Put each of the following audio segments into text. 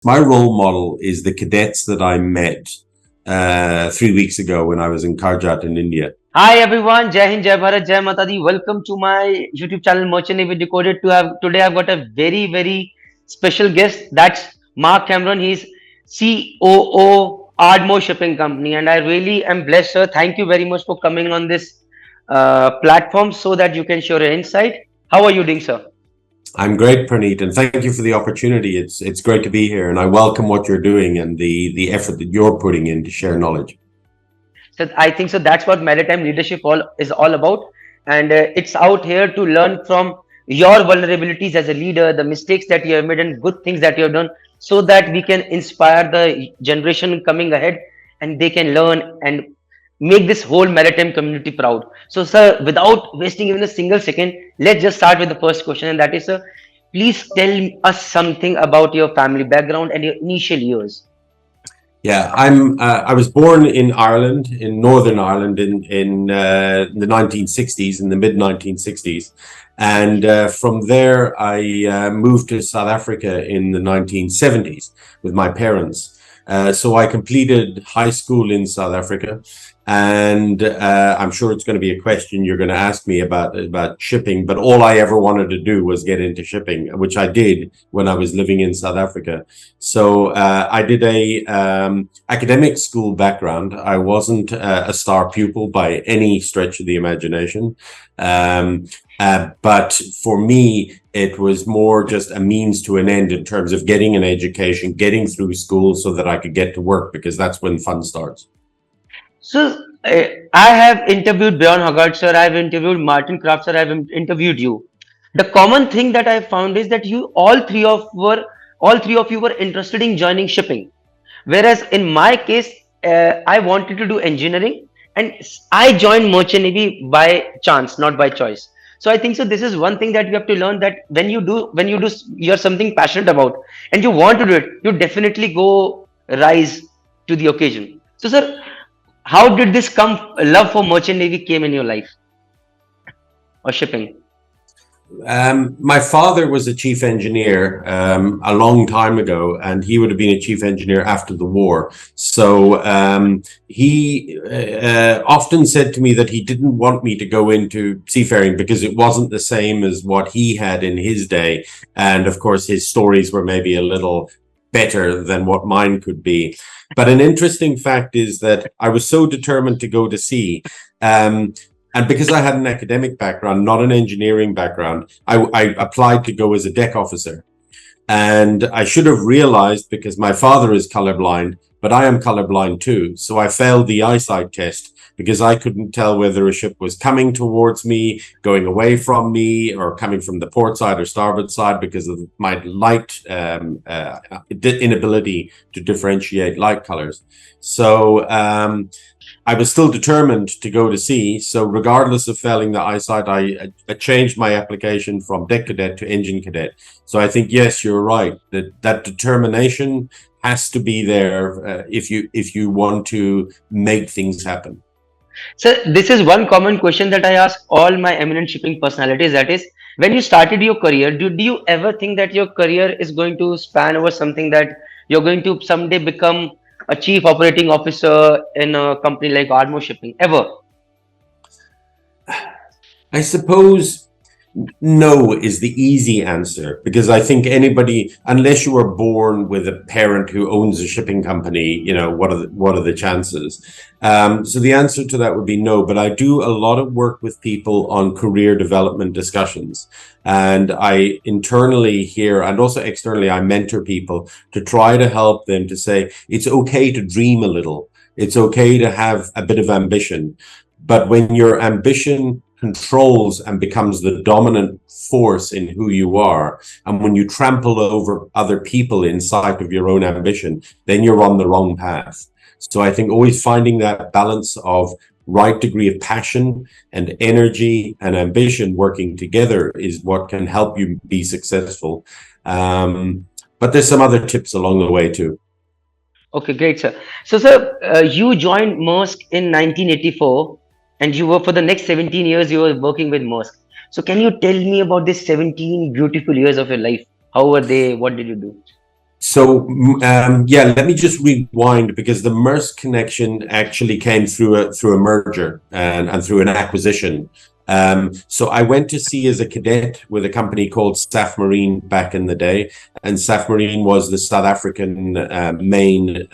My role model is the cadets that I met 3 weeks ago when I was in Karjat in India. Hi everyone, Jai Hind, Jai Bharat, Jai Mata Di. Welcome to my YouTube channel Merchant Navy Decoded. Today I've got a very special guest. That's Mark Cameron. He's COO Ardmore Shipping Company, and I really am blessed, sir. Thank you very much for coming on this platform so that you can share your insight. How are you doing, sir? I'm great, Praneet, and thank you for the opportunity. It's great to be here, and I welcome what you're doing and the effort that you're putting in to share knowledge. So I think so. That's what maritime leadership all is all about, and it's out here to learn from your vulnerabilities as a leader, the mistakes that you have made, and good things that you have done, so that we can inspire the generation coming ahead, and they can learn and make this whole maritime community proud. So, sir, without wasting even a single second, let's just start with the first question, and that is, sir, please tell us something about your family background and your initial years. Yeah, I was born in Ireland, in Northern Ireland, in the 1960s, in the mid 1960s, and from there I moved to South Africa in the 1970s with my parents. So I completed high school in South Africa, and I'm sure it's going to be a question you're going to ask me about shipping. But all I ever wanted to do was get into shipping, which I did when I was living in South Africa. So I did a academic school background. I wasn't a star pupil by any stretch of the imagination. But for me, it was more just a means to an end in terms of getting an education, getting through school so that I could get to work, because that's when fun starts. So I have interviewed Bjorn Hoggart, sir. I've interviewed Martin Kraft, sir. I've interviewed you. The common thing that I found is that you all three of you were interested in joining shipping. Whereas in my case, I wanted to do engineering, and I joined Merchant Navy by chance, not by choice. So I think so. This is one thing that you have to learn, that you're something passionate about and you want to do it, you definitely go rise to the occasion. So, sir, how did this come? Love for Merchant Navy came in your life or shipping? My father was a chief engineer a long time ago, and he would have been a chief engineer after the war. So he often said to me that he didn't want me to go into seafaring because it wasn't the same as what he had in his day. And of course, his stories were maybe a little better than what mine could be. But an interesting fact is that I was so determined to go to sea. And because I had an academic background, not an engineering background, I applied to go as a deck officer. And I should have realized, because my father is colorblind, but I am colorblind too. So I failed the eyesight test because I couldn't tell whether a ship was coming towards me, going away from me, or coming from the port side or starboard side because of my light inability to differentiate light colors. So I was still determined to go to sea. So regardless of failing the eyesight, I changed my application from deck cadet to engine cadet. So I think, yes, you're right, that determination has to be there if you want to make things happen. So this is one common question that I ask all my eminent shipping personalities. That is, when you started your career, do you ever think that your career is going to span over something, that you're going to someday become a chief operating officer in a company like Ardmore Shipping? Ever? I suppose no is the easy answer, because I think anybody, unless you were born with a parent who owns a shipping company, what are the chances? So the answer to that would be no. But I do a lot of work with people on career development discussions, and I internally here and also externally I mentor people to try to help them to say it's okay to dream a little. It's okay to have a bit of ambition, but when your ambition controls and becomes the dominant force in who you are, and when you trample over other people in sight of your own ambition, then you're on the wrong path. So I think always finding that balance of right degree of passion and energy and ambition working together is what can help you be successful. But there's some other tips along the way too. Okay, great, sir. So, sir, you joined Maersk in 1984, and you were for the next 17 years you were working with Maersk. So, can you tell me about these 17 beautiful years of your life? How were they? What did you do? Yeah, let me just rewind, because the Maersk connection actually came through a merger and through an acquisition. So I went to sea as a cadet with a company called SAF Marine back in the day, and SAF Marine was the South African main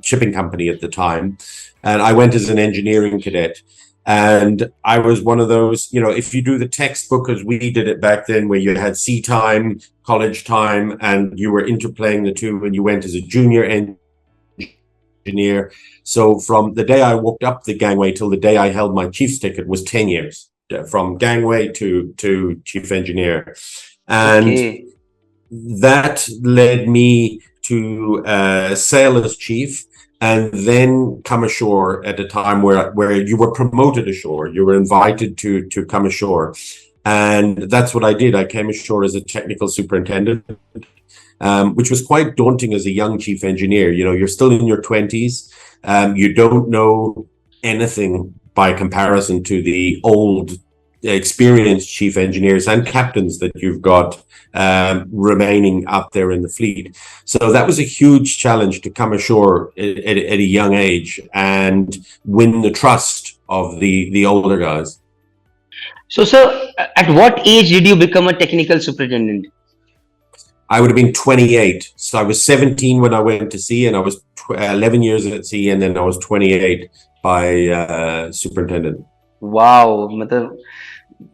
shipping company at the time. And I went as an engineering cadet. And I was one of those, if you do the textbook as we did it back then, where you had sea time, college time, and you were interplaying the two, and you went as a junior engineer. So from the day I walked up the gangway till the day I held my chief's ticket was 10 years, from gangway to chief engineer. And Okay. that led me to sail as chief, and then come ashore at a time where you were promoted ashore. You were invited to come ashore. And that's what I did. I came ashore as a technical superintendent, which was quite daunting as a young chief engineer. You're still in your 20s. You don't know anything by comparison to the old experienced chief engineers and captains that you've got remaining out there in the fleet. So that was a huge challenge, to come ashore at a young age and win the trust of the older guys. So, sir, at what age did you become a technical superintendent? I would have been 28. So I was 17 when I went to sea, and I was 11 years at sea, and then I was 28 by superintendent. Wow,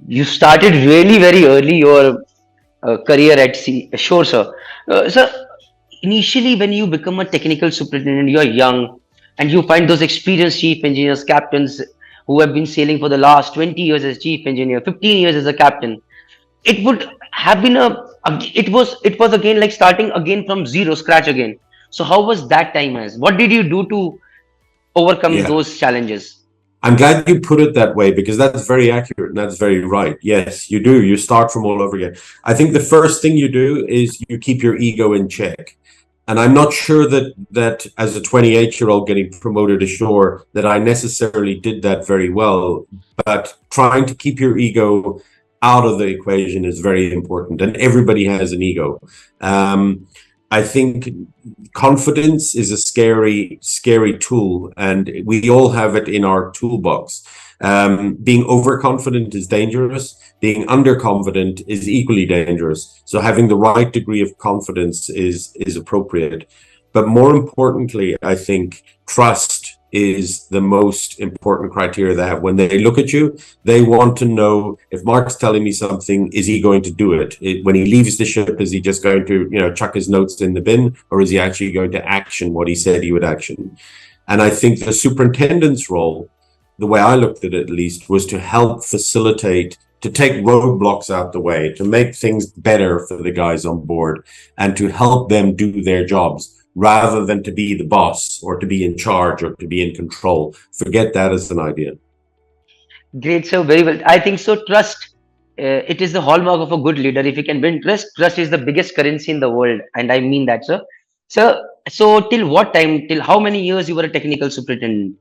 you started really very early your career at sea. Sure, sir. Sir, initially when you become a technical superintendent, you are young, and you find those experienced chief engineers, captains who have been sailing for the last 20 years as chief engineer, 15 years as a captain. It would have been it was again like starting again from zero, scratch again. So how was that time as? What did you do to overcome Yeah. those challenges? I'm glad you put it that way, because that's very accurate and that's very right. Yes, you do. You start from all over again. I think the first thing you do is you keep your ego in check. And I'm not sure that as a 28-year-old getting promoted ashore, that I necessarily did that very well. But trying to keep your ego out of the equation is very important. And everybody has an ego. I think confidence is a scary, scary tool, and we all have it in our toolbox. Being overconfident is dangerous. Being underconfident is equally dangerous. So having the right degree of confidence is appropriate. But more importantly, I think trust is the most important criteria they have. When they look at you, they want to know, if Mark's telling me something, is he going to do it? When he leaves the ship, is he just going to, chuck his notes in the bin, or is he actually going to action what he said he would action? And I think the superintendent's role, the way I looked at it at least, was to help facilitate, to take roadblocks out the way, to make things better for the guys on board, and to help them do their jobs, rather than to be the boss or to be in charge or to be in control. Forget that as an idea. Great, sir. Very well. I think so. Trust. It is the hallmark of a good leader. If you can win trust, trust is the biggest currency in the world, and I mean that, sir. Sir, so till what time? Till how many years you were a technical superintendent?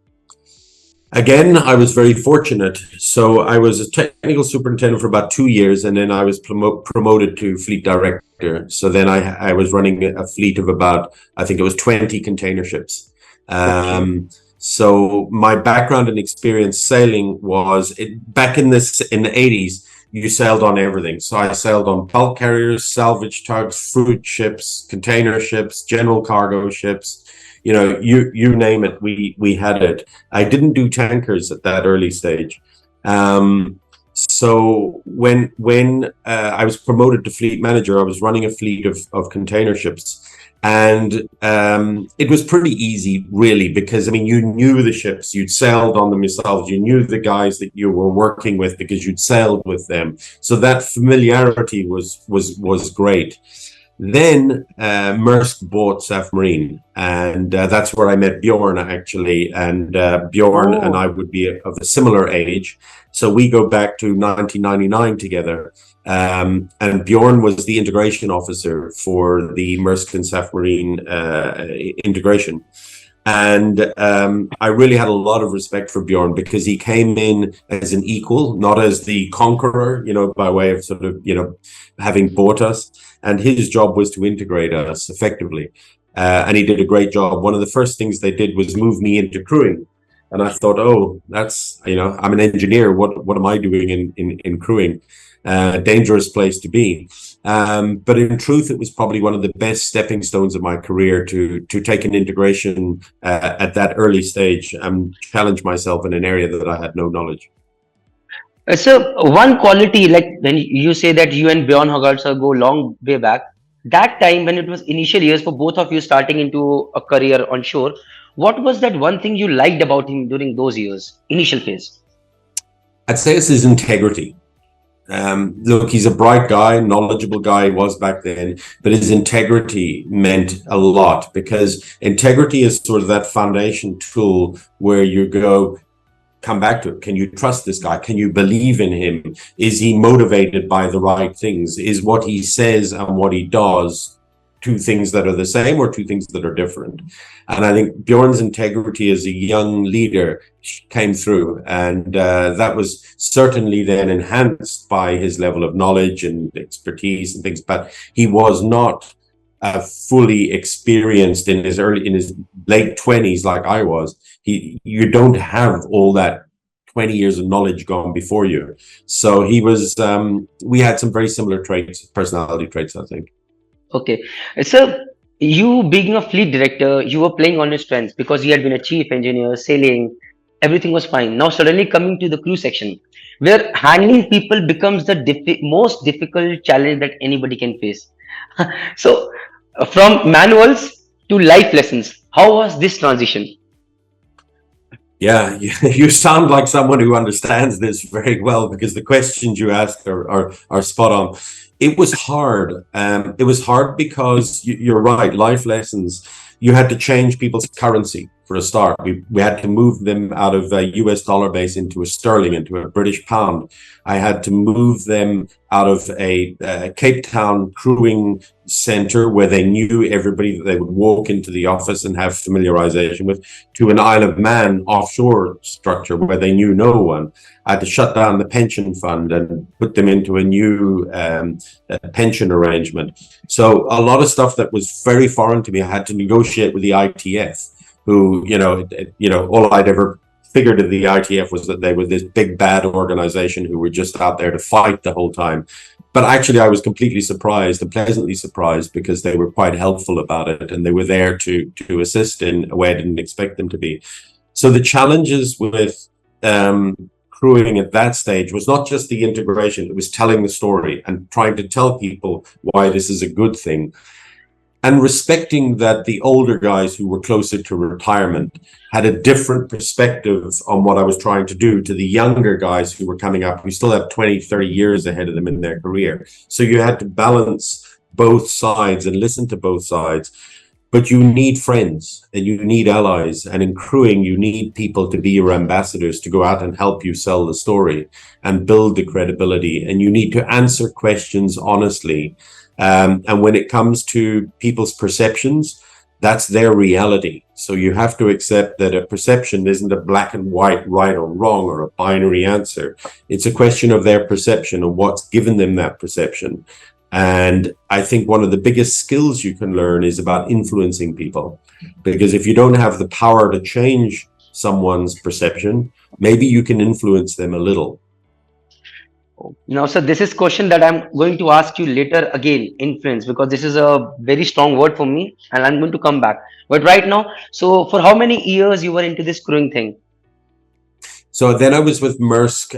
Again, I was very fortunate. So I was a technical superintendent for about 2 years, and then I was promoted to fleet director. So then I was running a fleet of about, I think it was 20 container ships. Okay. So my background and experience sailing was back in the 80s. You sailed on everything. So I sailed on bulk carriers, salvage tugs, fruit ships, container ships, general cargo ships. You name it, we had it. I didn't do tankers at that early stage. So when I was promoted to fleet manager, I was running a fleet of container ships. And it was pretty easy, really, because you knew the ships, you'd sailed on them yourselves, you knew the guys that you were working with because you'd sailed with them. So that familiarity was great. Then Maersk bought SAF Marine, and that's where I met Bjorn, actually. And Bjorn and I would be of a similar age, so we go back to 1999 together. And Bjorn was the integration officer for the Maersk and SAF Marine integration. And I really had a lot of respect for Bjorn because he came in as an equal, not as the conqueror, by way of sort of, having bought us. And his job was to integrate us effectively. And he did a great job. One of the first things they did was move me into crewing. And I thought, oh, that's, I'm an engineer. What am I doing in crewing? Dangerous place to be. But in truth, it was probably one of the best stepping stones of my career to take an integration at that early stage and challenge myself in an area that I had no knowledge. So one quality, like when you say that you and Bjorn Hogarth go long way back, that time when it was initial years for both of you starting into a career on shore, what was that one thing you liked about him during those years, initial phase? I'd say it's his integrity. Look, he's a bright guy, knowledgeable guy, he was back then, but his integrity meant a lot because integrity is sort of that foundation tool where you come back to it. Can you trust this guy? Can you believe in him? Is he motivated by the right things? Is what he says and what he does two things that are the same or two things that are different? And I think Bjorn's integrity as a young leader came through, and that was certainly then enhanced by his level of knowledge and expertise and things, but he was not fully experienced in his late 20s like I was. You don't have all that 20 years of knowledge gone before you. So he was, we had some very similar traits, personality traits, I think. Okay. So you being a fleet director, you were playing on your strengths because you had been a chief engineer, sailing, everything was fine. Now suddenly coming to the crew section, where handling people becomes the most difficult challenge that anybody can face. So from manuals to life lessons, how was this transition? Yeah, you sound like someone who understands this very well because the questions you ask are spot on. It was hard. It was hard because you're right. Life lessons. You had to change people's currency for a start. We had to move them out of a US dollar base into a sterling, into a British pound. I had to move them out of a Cape Town crewing center where they knew everybody that they would walk into the office and have familiarization with, to an Isle of Man offshore structure where they knew no one. I had to shut down the pension fund and put them into a new pension arrangement. So a lot of stuff that was very foreign to me, I had to negotiate with the ITF, who, all I'd ever figured of the ITF was that they were this big bad organization who were just out there to fight the whole time. But actually, I was completely surprised and pleasantly surprised because they were quite helpful about it, and they were there to assist in a way I didn't expect them to be. So the challenges with crewing at that stage was not just the integration, it was telling the story and trying to tell people why this is a good thing. And respecting that the older guys who were closer to retirement had a different perspective on what I was trying to do to the younger guys who were coming up, who still have 20, 30 years ahead of them in their career. So you had to balance both sides and listen to both sides. But you need friends and you need allies. And in crewing, you need people to be your ambassadors, to go out and help you sell the story and build the credibility. And you need to answer questions honestly. And when it comes to people's perceptions, that's their reality. So you have to accept that a perception isn't a black and white, right or wrong, or a binary answer. It's a question of their perception and what's given them that perception. And I think one of the biggest skills you can learn is about influencing people. Because if you don't have the power to change someone's perception, maybe you can influence them a little. Now, sir, this is question that I'm going to ask you later again, influence, because this is a very strong word for me, and I'm going to come back. But right now, so for how many years you were into this crewing thing? So then I was with Maersk.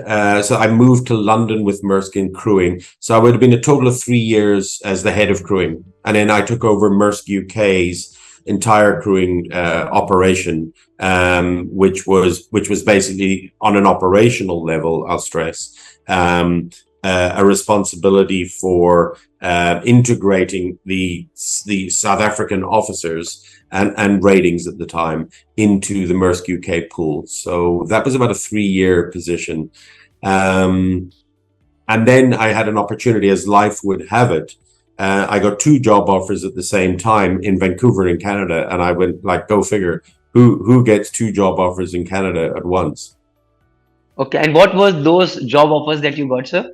So I moved to London with Maersk in crewing. So I would have been a total of 3 years as the head of crewing. And then I took over Maersk UK's entire crewing operation, which was basically on an operational level, I'll stress, a responsibility for integrating the South African officers and ratings at the time into the Maersk UK pool. So that was about a 3-year position. And then I had an opportunity, as life would have it. I got 2 job offers at the same time in Vancouver in Canada. And I went, like, go figure, who gets two job offers in Canada at once? Okay, and what was those job offers that you got, sir?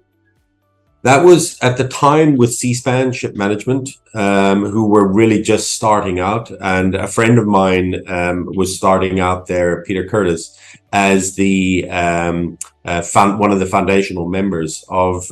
That was at the time with C-SPAN Ship Management, who were really just starting out. And a friend of mine was starting out there, Peter Curtis, as the one of the foundational members of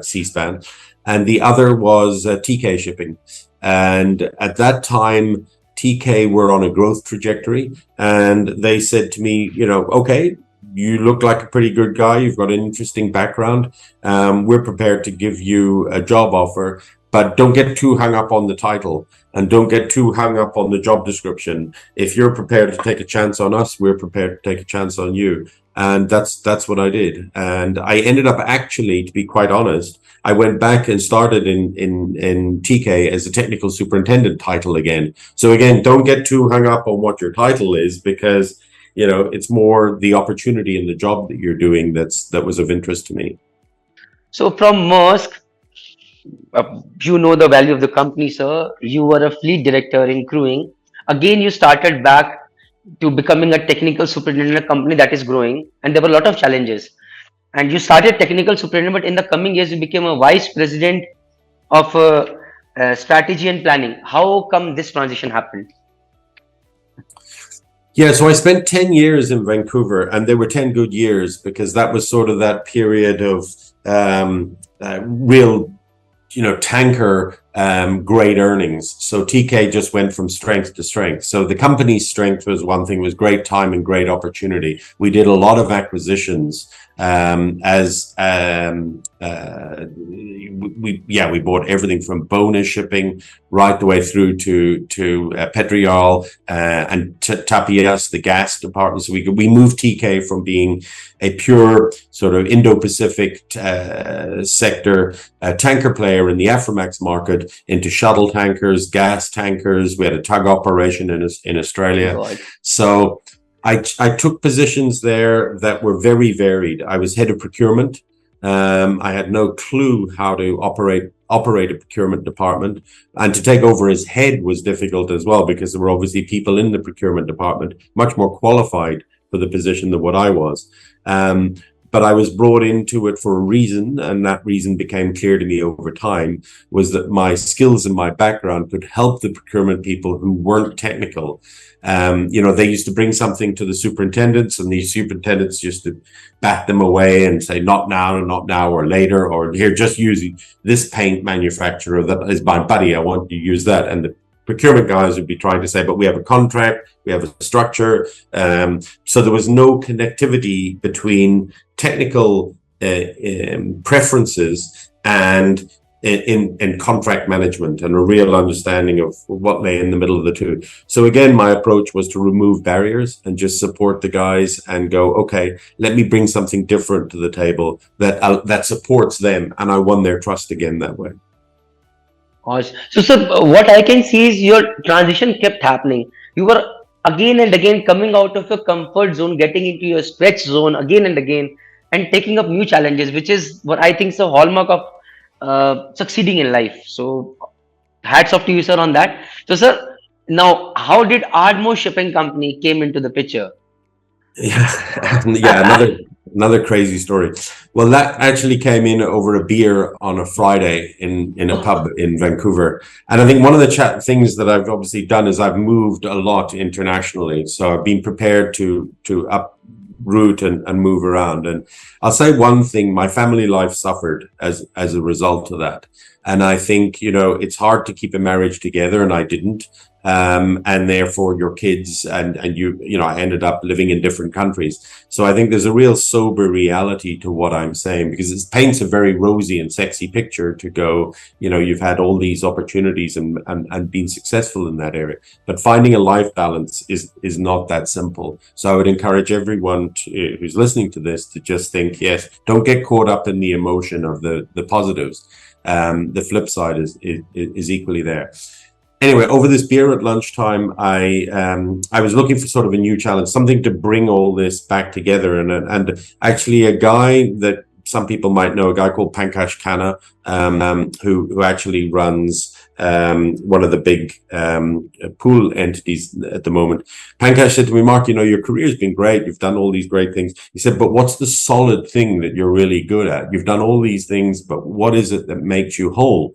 C-SPAN. And the other was TK Shipping. And at that time, TK were on a growth trajectory. And they said to me, okay, you look like a pretty good guy. You've got an interesting background. We're prepared to give you a job offer, but don't get too hung up on the title and don't get too hung up on the job description. If you're prepared to take a chance on us, we're prepared to take a chance on you. And that's what I did. And I ended up actually, to be quite honest, I went back and started in TK as a technical superintendent title again. So again, don't get too hung up on what your title is, because it's more the opportunity and the job that you're doing that was of interest to me. So from Maersk, you know the value of the company, sir. You were a fleet director in crewing. Again, you started back to becoming a technical superintendent in a company that is growing, and there were a lot of challenges. And you started technical superintendent, but in the coming years, you became a vice president of strategy and planning. How come this transition happened? Yeah, so I spent 10 years in Vancouver, and they were 10 good years, because that was sort of that period of real, tanker great earnings. So TK just went from strength to strength. So the company's strength was one thing, was great time and great opportunity. We did a lot of acquisitions we bought everything from Bona Shipping right the way through to Petriol and Tapias, the gas department. So we moved TK from being a pure sort of Indo-Pacific sector tanker player in the Aframax market into shuttle tankers, gas tankers. We had a tug operation in Australia. God. So I took positions there that were very varied. I was head of procurement. I had no clue how to operate a procurement department, and to take over as head was difficult as well, because there were obviously people in the procurement department much more qualified for the position than what I was. But I was brought into it for a reason, and that reason became clear to me over time, was that my skills and my background could help the procurement people who weren't technical. They used to bring something to the superintendents, and these superintendents used to bat them away and say, not now, or later, or here, just use this paint manufacturer that is my buddy. I want you to use that. And the procurement guys would be trying to say, but we have a contract, we have a structure. So there was no connectivity between technical preferences and in contract management, and a real understanding of what lay in the middle of the two. So again, my approach was to remove barriers and just support the guys and go, okay, let me bring something different to the table that supports them. And I won their trust again that way. Awesome. So, sir, what I can see is your transition kept happening. You were again and again coming out of your comfort zone, getting into your stretch zone again and again, and taking up new challenges, which is what I think is the hallmark of succeeding in life. So, hats off to you, sir, on that. So, sir, now how did Ardmore Shipping Company came into the picture? Yeah, another crazy story. Well, that actually came in over a beer on a Friday in a pub in Vancouver. And I think one of the things that I've obviously done is I've moved a lot internationally. So I've been prepared to uproot and move around. And I'll say one thing, my family life suffered as a result of that. And I think, it's hard to keep a marriage together, and I didn't. And therefore your kids and I ended up living in different countries. So I think there's a real sober reality to what I'm saying, because it paints a very rosy and sexy picture to go, you've had all these opportunities and been successful in that area. But finding a life balance is not that simple. So I would encourage everyone who's listening to this to just think, yes, don't get caught up in the emotion of the positives. The flip side is equally there. Anyway, over this beer at lunchtime, I was looking for sort of a new challenge, something to bring all this back together. And actually a guy that some people might know, a guy called Pankaj Khanna, who actually runs one of the big pool entities at the moment. Pankaj said to me, Mark, you know, your career's been great. You've done all these great things. He said, but what's the solid thing that you're really good at? You've done all these things, but what is it that makes you whole?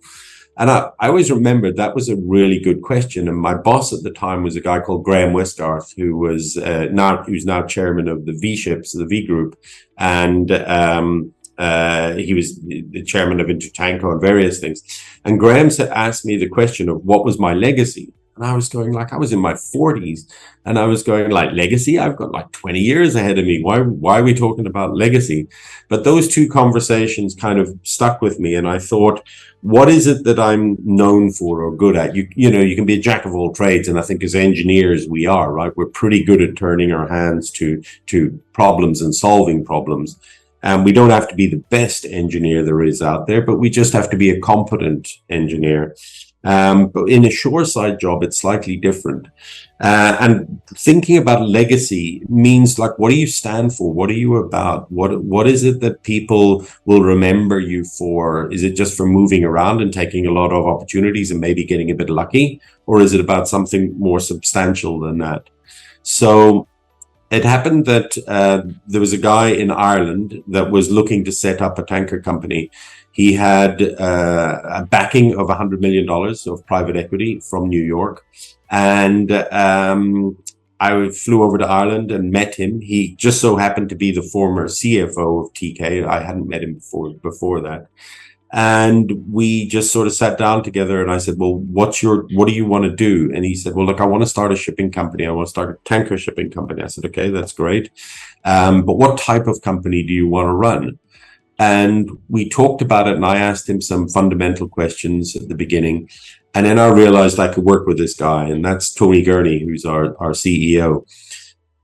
And I always remembered that was a really good question. And my boss at the time was a guy called Graham Westgarth, who was who's now chairman of the V Ships, the V Group, and he was the chairman of Intertanko and various things. And Graham asked me the question of what was my legacy. And I was going like, I was in my 40s and I was going like, legacy? I've got like 20 years ahead of me. Why are we talking about legacy? But those two conversations kind of stuck with me. And I thought, what is it that I'm known for or good at? You know, you can be a jack of all trades. And I think as engineers, we are, right? We're pretty good at turning our hands to problems and solving problems. And we don't have to be the best engineer there is out there, but we just have to be a competent engineer. But in a shoreside job, it's slightly different. And thinking about legacy means like, what do you stand for? What are you about? What is it that people will remember you for? Is it just for moving around and taking a lot of opportunities and maybe getting a bit lucky? Or is it about something more substantial than that? So it happened that there was a guy in Ireland that was looking to set up a tanker company. He had a backing of $100 million of private equity from New York. And I flew over to Ireland and met him. He just so happened to be the former CFO of TK. I hadn't met him before that. And we just sort of sat down together and I said, well, what do you want to do? And he said, well, look, I want to start a shipping company. I want to start a tanker shipping company. I said, okay, that's great. But what type of company do you want to run? And we talked about it and I asked him some fundamental questions at the beginning. And then I realized I could work with this guy, and that's Tony Gurney, who's our CEO.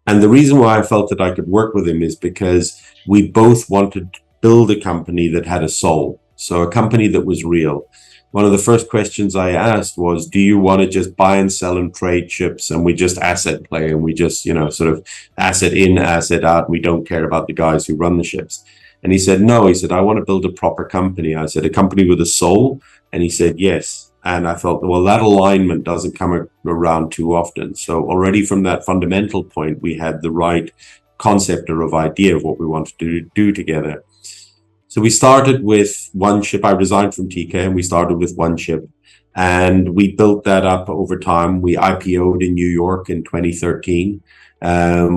And the reason why I felt that I could work with him is because we both wanted to build a company that had a soul. So a company that was real. One of the first questions I asked was, do you want to just buy and sell and trade ships and we just asset play and we just, you know, sort of asset in, asset out. We don't care about the guys who run the ships. And he said, no, he said, I want to build a proper company. I said, a company with a soul. And he said, yes. And I thought, well, that alignment doesn't come around too often. So already from that fundamental point, we had the right concept or of idea of what we wanted to do together. So we started with one ship. I resigned from TK and we started with one ship. And we built that up over time. We IPO'd in New York in 2013.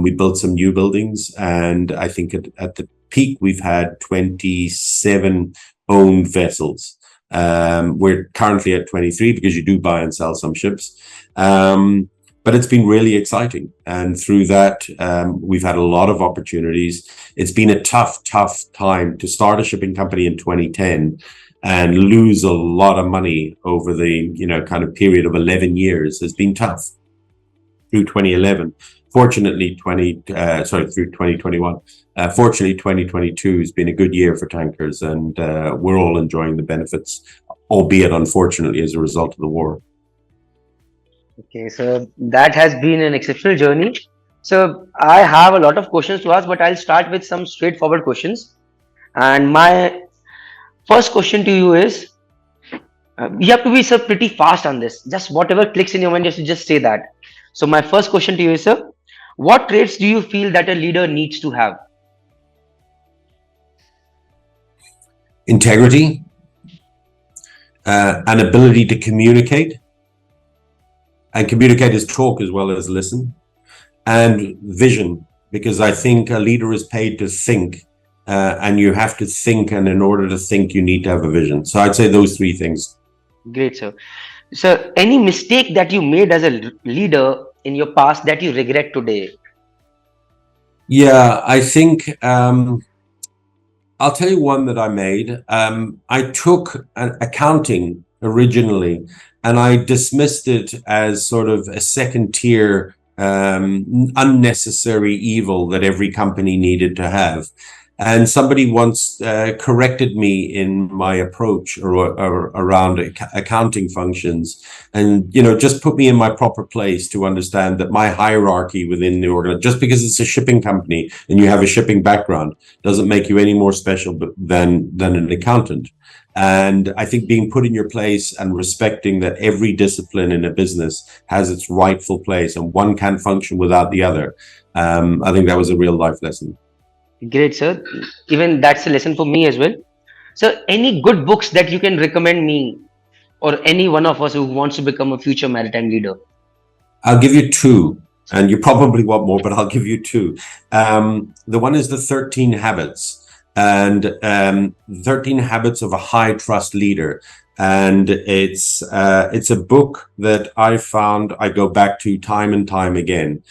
We built some new buildings. And I think at the peak, we've had 27 owned vessels. We're currently at 23 because you do buy and sell some ships. But it's been really exciting. And through that, we've had a lot of opportunities. It's been a tough time to start a shipping company in 2010 and lose a lot of money over the, you know, kind of period of 11 years has been tough through 2011. Fortunately, through 2021. Fortunately, 2022 has been a good year for tankers, and we're all enjoying the benefits, albeit unfortunately as a result of the war. Okay, so that has been an exceptional journey. So I have a lot of questions to ask, but I'll start with some straightforward questions. And my first question to you is, you have to be, sir, pretty fast on this. Just whatever clicks in your mind, just say that. So my first question to you is, sir, what traits do you feel that a leader needs to have? Integrity, an ability to communicate, and communicate is talk as well as listen, and vision, because I think a leader is paid to think, and you have to think, and in order to think, you need to have a vision. So I'd say those three things. Great, sir. So any mistake that you made as a leader in your past that you regret today? Yeah, I think I'll tell you one that I made. I took an accounting originally and I dismissed it as sort of a second tier unnecessary evil that every company needed to have. And somebody once corrected me in my approach or around accounting functions, and just put me in my proper place to understand that my hierarchy within the organization, just because it's a shipping company and you have a shipping background, doesn't make you any more special than an accountant. And I think being put in your place and respecting that every discipline in a business has its rightful place and one can't function without the other. I think that was a real life lesson. Great, sir. Even that's a lesson for me as well. So, any good books that you can recommend me or any one of us who wants to become a future maritime leader? I'll give you two, and you probably want more, but I'll give you two. The one is the 13 Habits, and 13 Habits of a High Trust Leader. And it's a book that I found I go back to time and time again.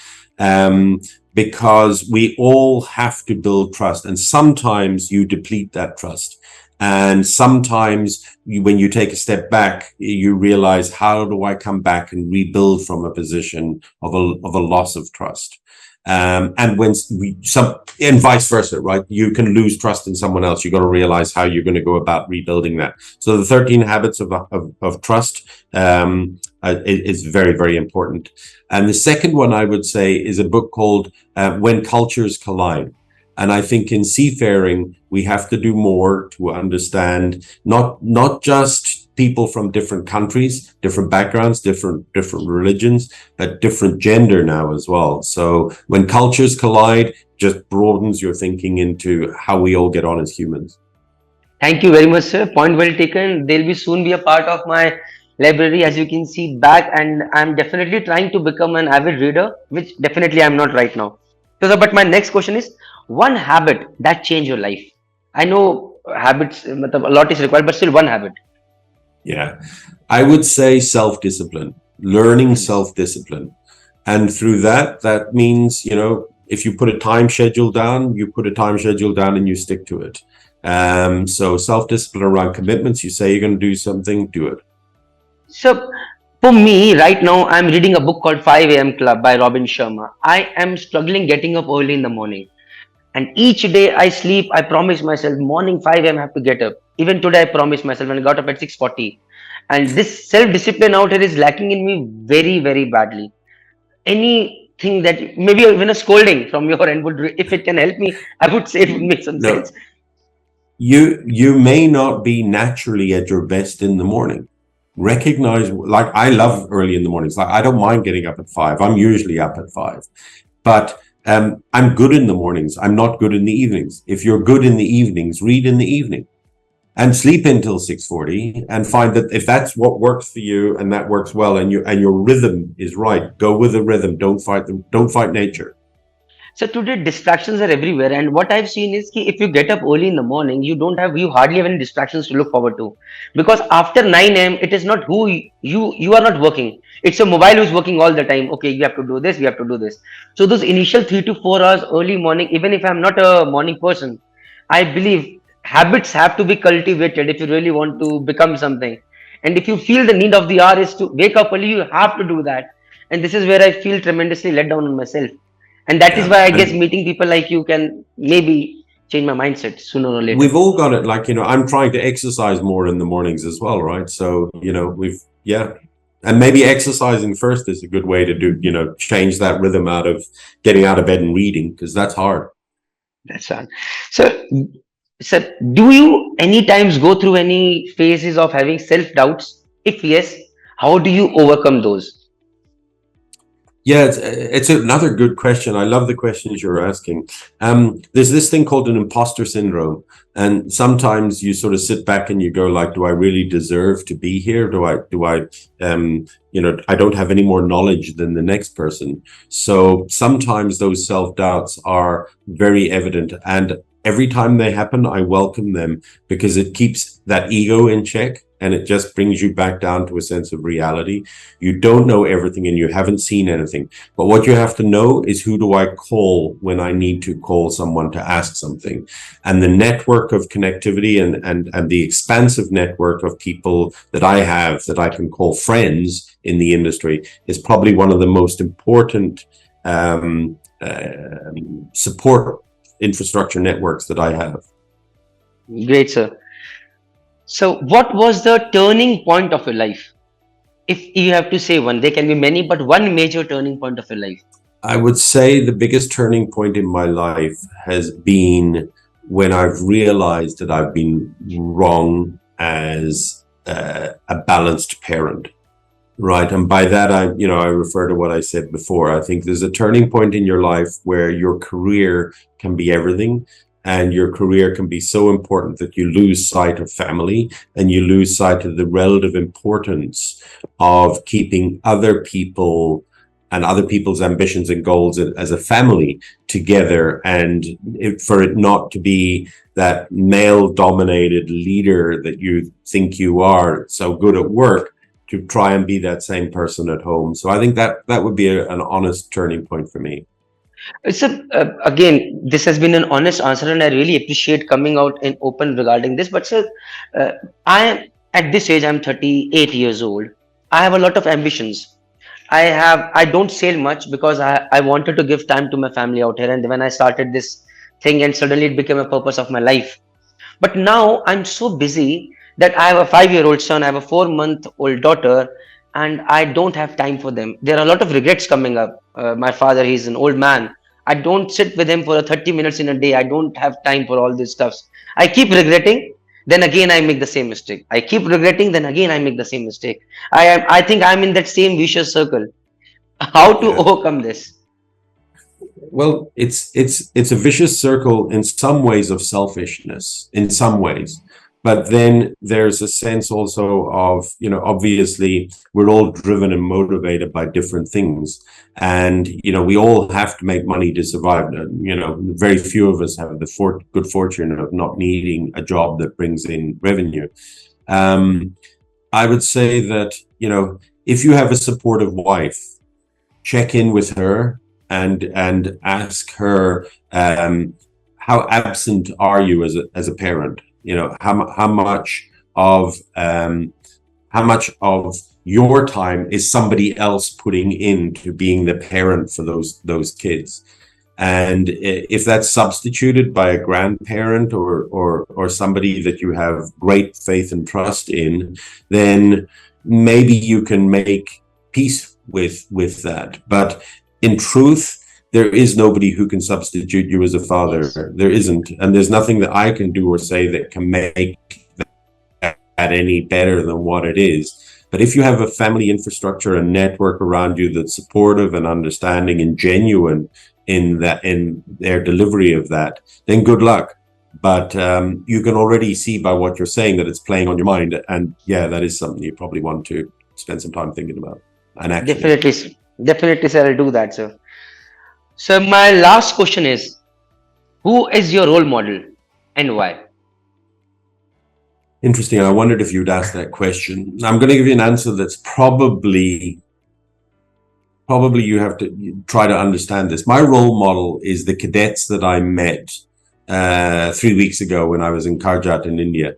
Because we all have to build trust, and sometimes you deplete that trust, and sometimes when you take a step back, you realize, how do I come back and rebuild from a position of a loss of trust? And vice versa, right? You can lose trust in someone else. You got to realize how you're going to go about rebuilding that. So the 13 Habits of Trust is very, very important. And the second one I would say is a book called When Cultures Collide. And I think in seafaring, we have to do more to understand not just people from different countries, different backgrounds, different religions, but different gender now as well. So When Cultures Collide just broadens your thinking into how we all get on as humans. Thank you very much, sir. Point well taken. They'll be soon be a part of my library, as you can see back, and I'm definitely trying to become an avid reader, which definitely I'm not right now. So, sir, but my next question is, one habit that changed your life. I know habits, a lot is required, but still one habit. Yeah, I would say self-discipline, learning self-discipline. And through that means, if you put a time schedule down, you put a time schedule down and you stick to it. So self-discipline around commitments. You say you're going to do something, do it. So for me, right now, I'm reading a book called 5 a.m. Club by Robin Sharma. I am struggling getting up early in the morning. And each day I sleep, I promise myself morning 5 a.m. I have to get up. Even today I promised myself when I got up at 6:40. And this self-discipline out here is lacking in me very, very badly. Anything that maybe even a scolding from your end would, if it can help me, I would say it would make some sense. You may not be naturally at your best in the morning. Recognize, like, I love early in the mornings. Like, I don't mind getting up at 5. I'm usually up at 5, but I'm good in the mornings. I'm not good in the evenings. If you're good in the evenings, read in the evening and sleep until 6:40, and find that if that's what works for you and that works well, and your rhythm is right, go with the rhythm. Don't fight nature. So today distractions are everywhere, and what I've seen is that if you get up early in the morning, you hardly have any distractions to look forward to, because after 9 a.m. it is not who you are not working. It's a mobile who's working all the time. Okay, you have to do this, we have to do this. So those initial 3 to 4 hours early morning, even if I'm not a morning person, I believe habits have to be cultivated if you really want to become something. And if you feel the need of the hour is to wake up early, you have to do that. And this is where I feel tremendously let down on myself. And that is why I guess meeting people like you can maybe change my mindset sooner or later. We've all got it. Like, I'm trying to exercise more in the mornings as well, right? So, and maybe exercising first is a good way to do, change that rhythm out of getting out of bed and reading, because that's hard. That's hard. So, do you any times go through any phases of having self-doubts? If yes, how do you overcome those? Yeah, it's another good question. I love the questions you're asking. There's this thing called an imposter syndrome. And sometimes you sort of sit back and you go like, do I really deserve to be here? I don't have any more knowledge than the next person. So sometimes those self-doubts are very evident. And every time they happen, I welcome them, because it keeps that ego in check. And it just brings you back down to a sense of reality. You don't know everything and you haven't seen anything. But what you have to know is, who do I call when I need to call someone to ask something? And the network of connectivity and the expansive network of people that I have that I can call friends in the industry is probably one of the most important support infrastructure networks that I have. Great, sir. So, what was the turning point of your life? If you have to say one, there can be many, but one major turning point of your life. I would say the biggest turning point in my life has been when I've realized that I've been wrong as a balanced parent. Right. And by that, I refer to what I said before. I think there's a turning point in your life where your career can be everything, and your career can be so important that you lose sight of family, and you lose sight of the relative importance of keeping other people and other people's ambitions and goals as a family together, and for it not to be that male dominated leader that you think you are so good at work, to try and be that same person at home. So I think that would be an honest turning point for me. So, again, this has been an honest answer, and I really appreciate coming out in open regarding this. But, sir, uh, I am at this age, I'm 38 years old. I have a lot of ambitions. I don't sail much because I wanted to give time to my family out here. And when I started this thing, and suddenly it became a purpose of my life. But now I'm so busy that I have a 5-year-old son, I have a 4-month-old daughter, and I don't have time for them. There are a lot of regrets coming up. My father, he's an old man. I don't sit with him for 30 minutes in a day. I don't have time for all this stuff. I keep regretting. Then again, I make the same mistake. I keep regretting. Then again, I make the same mistake. I think I'm in that same vicious circle. How to Yeah. overcome this? Well, it's a vicious circle in some ways of selfishness, in some ways. But then there's a sense also of, obviously we're all driven and motivated by different things. And, we all have to make money to survive. Very few of us have the good fortune of not needing a job that brings in revenue. I would say that, if you have a supportive wife, check in with her and ask her, how absent are you as a parent? How much of your time is somebody else putting into being the parent for those kids? And if that's substituted by a grandparent or somebody that you have great faith and trust in, then maybe you can make peace with that. But in truth, there is nobody who can substitute you as a father. There isn't. And there's nothing that I can do or say that can make that any better than what it is. But if you have a family infrastructure and network around you that's supportive and understanding and genuine in their delivery of that, then good luck. But you can already see by what you're saying that it's playing on your mind. And yeah, that is something you probably want to spend some time thinking about. And actually, Definitely, sir. I'll do that, sir. So my last question is, who is your role model and why? interesting. I wondered if you'd ask that question. I'm going to give you an answer that's probably you have to try to understand this. My role model is the cadets that I met 3 weeks ago when I was in Karjat in India.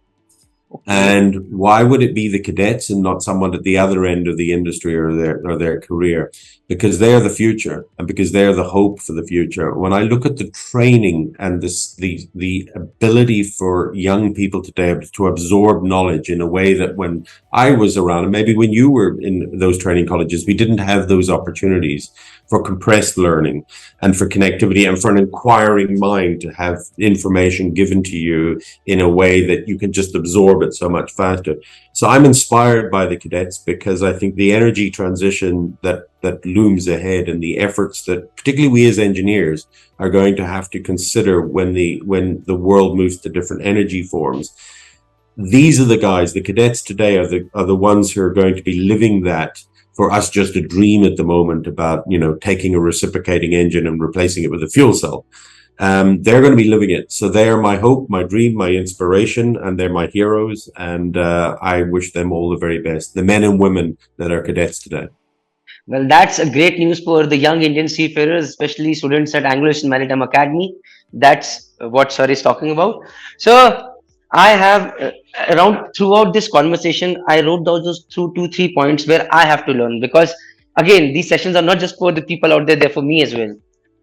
And why would it be the cadets and not someone at the other end of the industry or their career? Because they're the future, and because they're the hope for the future. When I look at the training and the ability for young people today to absorb knowledge in a way that when I was around, and maybe when you were in those training colleges, we didn't have those opportunities for compressed learning and for connectivity and for an inquiring mind to have information given to you in a way that you can just absorb it so much faster. So I'm inspired by the cadets because I think the energy transition that looms ahead and the efforts that particularly we as engineers are going to have to consider when the world moves to different energy forms. These are the guys, the cadets today are the ones who are going to be living that. For us just a dream at the moment about, taking a reciprocating engine and replacing it with a fuel cell. They're going to be living it. So they are my hope, my dream, my inspiration, and they're my heroes. And I wish them all the very best, the men and women that are cadets today. Well, that's a great news for the young Indian seafarers, especially students at Anglo-Asian Maritime Academy. That's what sir is talking about. So I have around throughout this conversation, I wrote down those 3 points where I have to learn because again, these sessions are not just for the people out there; they're for me as well.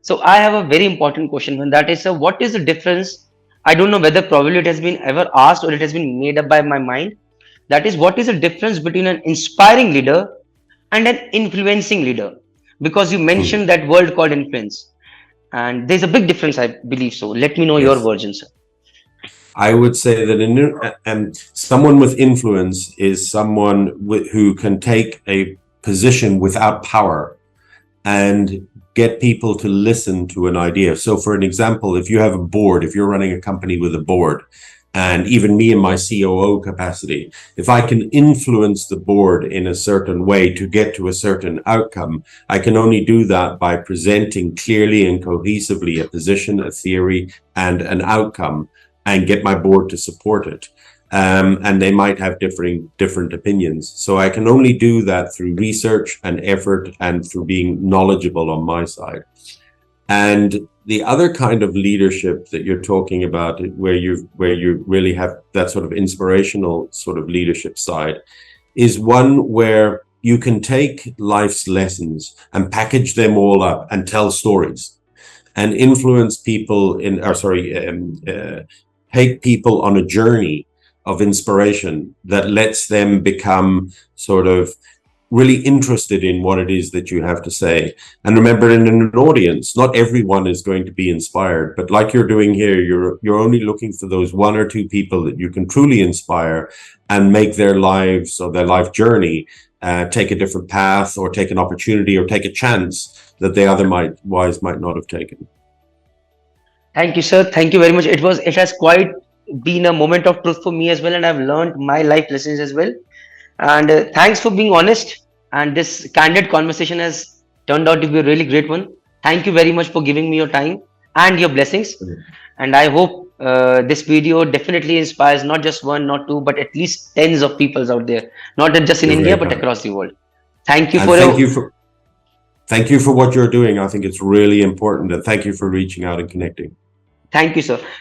So I have a very important question, and that is, what is the difference? I don't know whether probably it has been ever asked or it has been made up by my mind. That is, what is the difference between an inspiring leader and an influencing leader? Because you Hmm. mentioned that word called influence, and there's a big difference, I believe so. Let me know your Yes. version, sir. I would say that someone with influence is someone who can take a position without power and get people to listen to an idea. So, for an example, if you have a board, if you're running a company with a board, and even me in my COO capacity, if I can influence the board in a certain way to get to a certain outcome, I can only do that by presenting clearly and cohesively a position, a theory, and an outcome, and get my board to support it. And they might have different opinions. So I can only do that through research and effort and through being knowledgeable on my side. And the other kind of leadership that you're talking about, where you really have that sort of inspirational sort of leadership side, is one where you can take life's lessons and package them all up and tell stories and influence people take people on a journey of inspiration that lets them become sort of really interested in what it is that you have to say. And remember, in an audience, not everyone is going to be inspired, but like you're doing here, you're only looking for those one or two people that you can truly inspire and make their lives or their life journey take a different path, or take an opportunity, or take a chance that they otherwise might not have taken. Thank you, sir. Thank you very much. It has quite been a moment of truth for me as well, and I've learned my life lessons as well. And thanks for being honest. And this candid conversation has turned out to be a really great one. Thank you very much for giving me your time and your blessings. And I hope this video definitely inspires not just one, not two, but at least tens of people out there, not just in You're India, very but kind. across the world. Thank you And for your. thank you for what you're doing. I think it's really important. And thank you for reaching out and connecting. Thank you, sir.